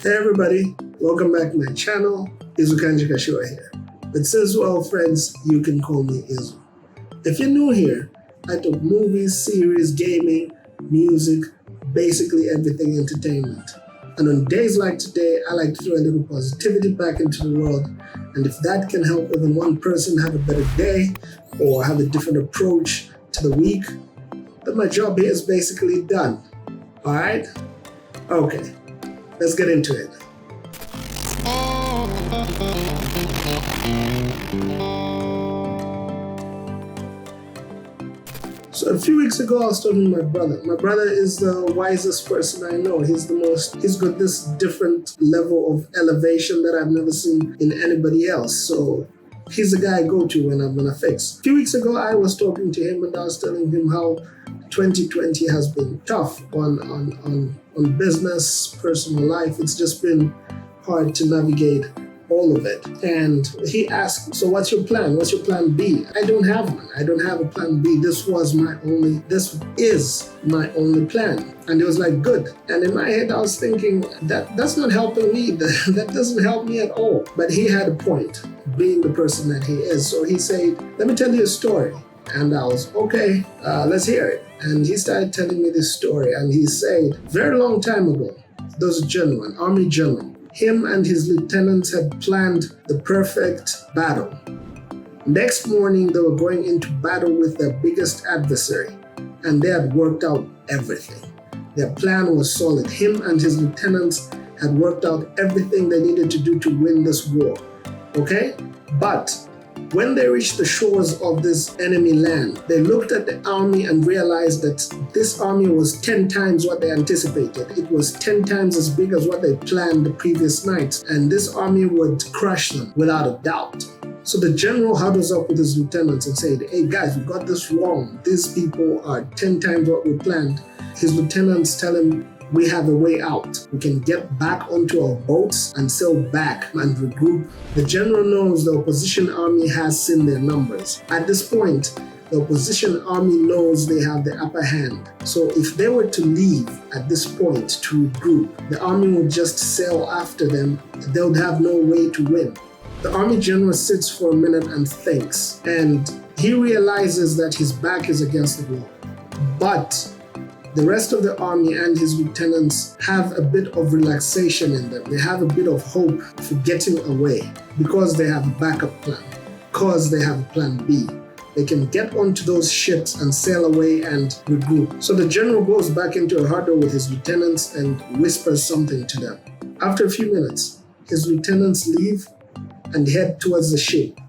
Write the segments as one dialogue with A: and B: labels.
A: Hey everybody, welcome back to my channel. Izukanji Kashiwa here. But since we're all friends, you can call me Izu. If you're new here, I talk movies, series, gaming, music, basically everything entertainment. And on days like today, I like to throw a little positivity back into the world. And if that can help even one person have a better day or have a different approach to the week, then my job here is basically done. Alright? Okay, let's get into it. So a few weeks ago, I was talking to my brother. My brother is the wisest person I know. He's got this different level of elevation that I've never seen in anybody else. So he's the guy I go to when I'm gonna fix. A few weeks ago, I was talking to him and I was telling him how 2020 has been tough on business, personal life. It's just been hard to navigate all of it. And he asked, so what's your plan? What's your plan B? I don't have one. I don't have a plan B. This is my only plan. And it was like, good. And in my head, I was thinking, that's not helping me. That doesn't help me at all. But he had a point, being the person that he is. So he said, let me tell you a story. And I was, okay, let's hear it. And he started telling me this story. And he said, very long time ago, there was a general, an army general. Him and his lieutenants had planned the perfect battle. Next morning, they were going into battle with their biggest adversary, and they had worked out everything. Their plan was solid. Him and his lieutenants had worked out everything they needed to do to win this war. Okay? But when they reached the shores of this enemy land, they looked at the army and realized that this army was 10 times what they anticipated. It was 10 times as big as what they planned the previous night, and this army would crush them without a doubt. So the general huddles up with his lieutenants and said, hey guys, we got this wrong. These people are 10 times what we planned. His lieutenants tell him, we have a way out. We can get back onto our boats and sail back and regroup. The general knows the opposition army has seen their numbers. At this point, the opposition army knows they have the upper hand. So if they were to leave at this point to regroup, the army would just sail after them. They would have no way to win. The army general sits for a minute and thinks, and he realizes that his back is against the wall. But the rest of the army and his lieutenants have a bit of relaxation in them. They have a bit of hope for getting away because they have a backup plan, because they have a plan B. They can get onto those ships and sail away and regroup. So the general goes back into a huddle with his lieutenants and whispers something to them. After a few minutes, his lieutenants leave and head towards the ship.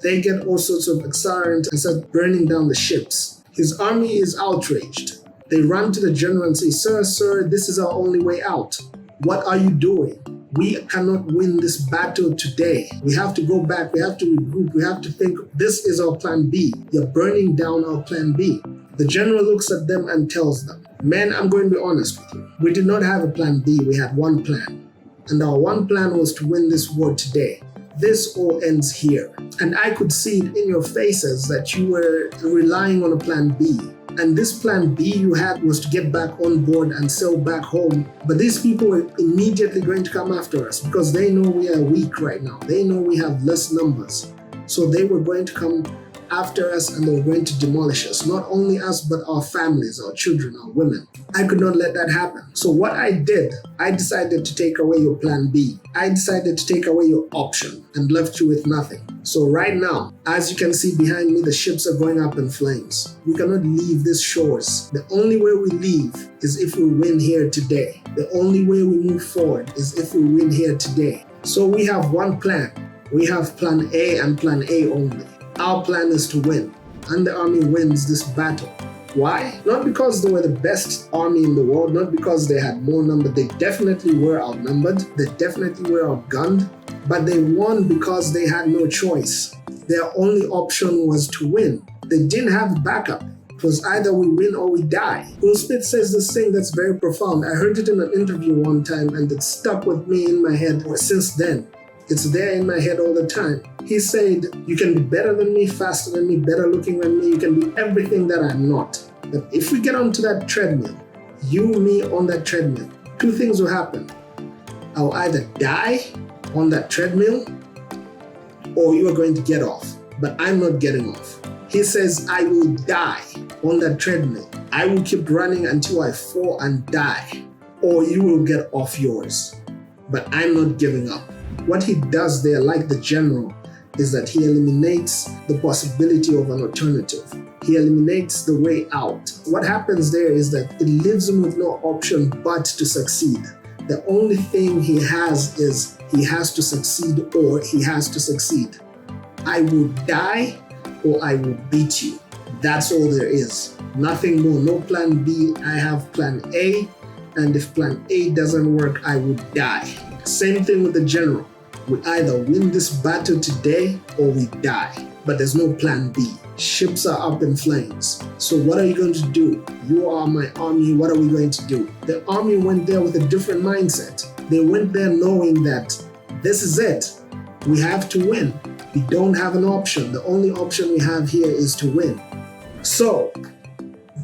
A: They get all sorts of excited and start burning down the ships. His army is outraged. They run to the general and say, sir, this is our only way out. What are you doing? We cannot win this battle today. We have to go back. We have to regroup. We have to think, this is our plan B. You're burning down our plan B. The general looks at them and tells them, men, I'm going to be honest with you. We did not have a plan B. We had one plan. And our one plan was to win this war today. This all ends here. And I could see it in your faces that you were relying on a plan B. And this plan B you had was to get back on board and sail back home. But these people were immediately going to come after us because they know we are weak right now. They know we have less numbers. So they were going to come after us and they were going to demolish us. Not only us, but our families, our children, our women. I could not let that happen. So what I did, I decided to take away your plan B. I decided to take away your option and left you with nothing. So right now, as you can see behind me, the ships are going up in flames. We cannot leave these shores. The only way we leave is if we win here today. The only way we move forward is if we win here today. So we have one plan. We have plan A and plan A only. Our plan is to win, and the army wins this battle. Why? Not because they were the best army in the world, not because they had more number. They definitely were outnumbered. They definitely were outgunned. But they won because they had no choice. Their only option was to win. They didn't have backup. It was either we win or we die. Will Smith says this thing that's very profound. I heard it in an interview one time and it stuck with me in my head since then. It's there in my head all the time. He said, you can be better than me, faster than me, better looking than me. You can be everything that I'm not. But if we get onto that treadmill, you, me on that treadmill, two things will happen. I'll either die on that treadmill or you are going to get off. But I'm not getting off. He says, I will die on that treadmill. I will keep running until I fall and die, or you will get off yours. But I'm not giving up. What he does there, like the general, is that he eliminates the possibility of an alternative. He eliminates the way out. What happens there is that it leaves him with no option but to succeed. The only thing he has is he has to succeed or he has to succeed. I will die or I will beat you. That's all there is. Nothing more. No plan B. I have plan A. And if plan A doesn't work, I will die. Same thing with the general. We either win this battle today or we die. But there's no plan B. Ships are up in flames. So what are you going to do? You are my army. What are we going to do? The army went there with a different mindset. They went there knowing that this is it. We have to win. We don't have an option. The only option we have here is to win. So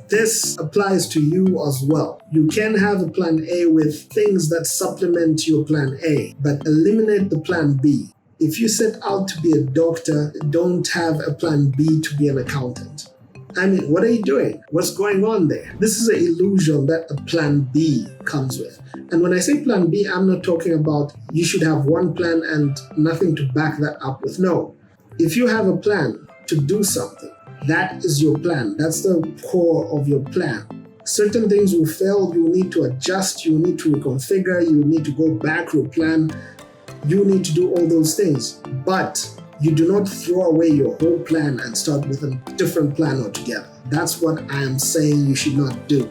A: this applies to you as well. You can have a plan A with things that supplement your plan A, but eliminate the plan B. If you set out to be a doctor, don't have a plan B to be an accountant. I mean, what are you doing? What's going on there? This is an illusion that a plan B comes with. And when I say plan B, I'm not talking about you should have one plan and nothing to back that up with. No. If you have a plan to do something, that is your plan. That's the core of your plan. Certain things will fail. You need to adjust. You need to reconfigure. You need to go back, replan. You need to do all those things. But you do not throw away your whole plan and start with a different plan altogether. That's what I am saying you should not do.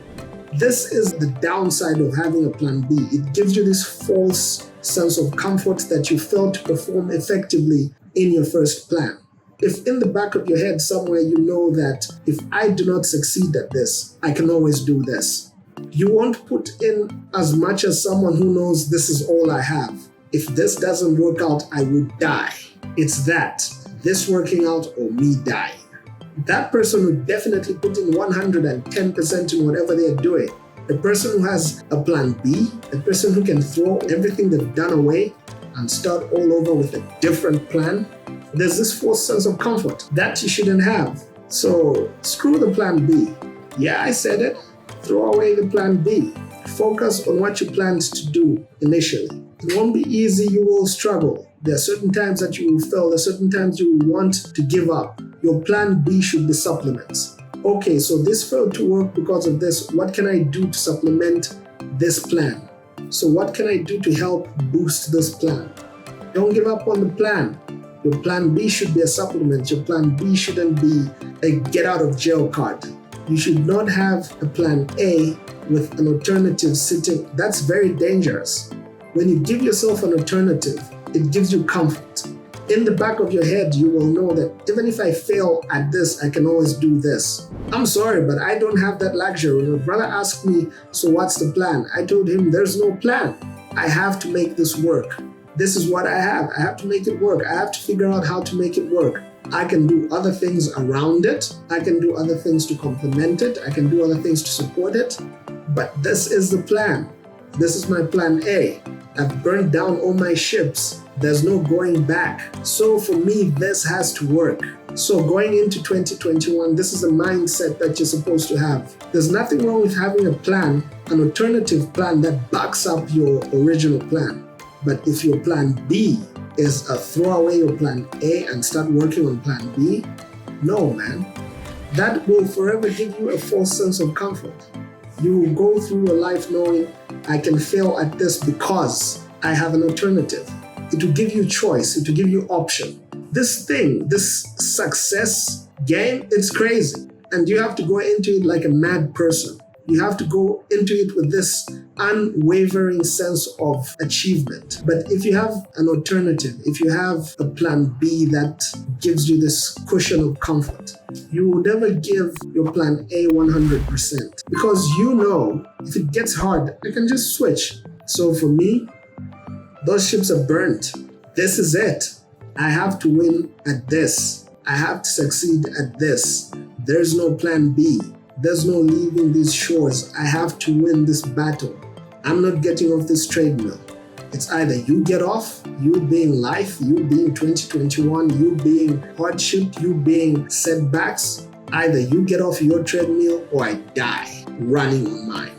A: This is the downside of having a plan B. It gives you this false sense of comfort that you failed to perform effectively in your first plan. If in the back of your head somewhere you know that if I do not succeed at this, I can always do this. You won't put in as much as someone who knows this is all I have. If this doesn't work out, I will die. It's that, this working out or me dying. That person would definitely put in 110% in whatever they're doing. The person who has a plan B, the person who can throw everything they've done away and start all over with a different plan, there's this false sense of comfort that you shouldn't have. So screw the plan B. Yeah, I said it. Throw away the plan B. Focus on what you planned to do initially. It won't be easy, you will struggle. There are certain times that you will fail, there are certain times you will want to give up. Your plan B should be supplements. Okay, so this failed to work because of this. What can I do to supplement this plan? So what can I do to help boost this plan? Don't give up on the plan. Your plan B should be a supplement. Your plan B shouldn't be a get out of jail card. You should not have a plan A with an alternative sitting. That's very dangerous. When you give yourself an alternative, it gives you comfort. In the back of your head, you will know that even if I fail at this, I can always do this. I'm sorry, but I don't have that luxury. My brother asked me, so what's the plan? I told him there's no plan. I have to make this work. This is what I have. I have to make it work. I have to figure out how to make it work. I can do other things around it. I can do other things to complement it. I can do other things to support it. But this is the plan. This is my plan A. I've burned down all my ships. There's no going back. So for me, this has to work. So going into 2021, this is a mindset that you're supposed to have. There's nothing wrong with having a plan, an alternative plan that backs up your original plan. But if your plan B is a throw away your plan A and start working on plan B, no, man. That will forever give you a false sense of comfort. You will go through your life knowing I can fail at this because I have an alternative. It will give you choice. It will give you option. This thing, this success game, it's crazy. And you have to go into it like a mad person. You have to go into it with this unwavering sense of achievement. But if you have an alternative, if you have a plan B that gives you this cushion of comfort, you will never give your plan A 100%. Because you know, if it gets hard, I can just switch. So for me, those ships are burnt. This is it. I have to win at this. I have to succeed at this. There's no plan B. There's no leaving these shores. I have to win this battle. I'm not getting off this treadmill. It's either you get off, you being life, you being 2021, you being hardship, you being setbacks. Either you get off your treadmill or I die running on mine.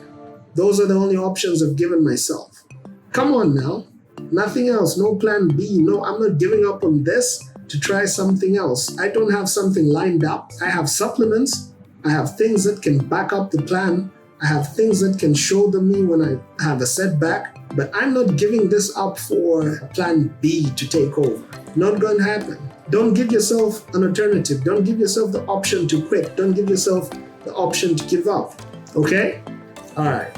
A: Those are the only options I've given myself. Come on now. Nothing else. No plan B. No, I'm not giving up on this to try something else. I don't have something lined up. I have supplements. I have things that can back up the plan. I have things that can shoulder me when I have a setback. But I'm not giving this up for plan B to take over. Not going to happen. Don't give yourself an alternative. Don't give yourself the option to quit. Don't give yourself the option to give up. Okay? All right.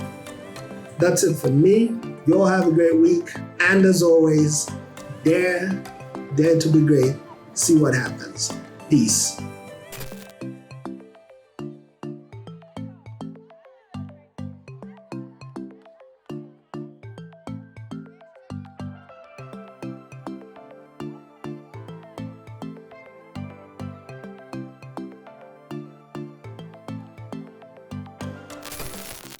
A: That's it for me. You all have a great week. And as always, dare to be great. See what happens. Peace.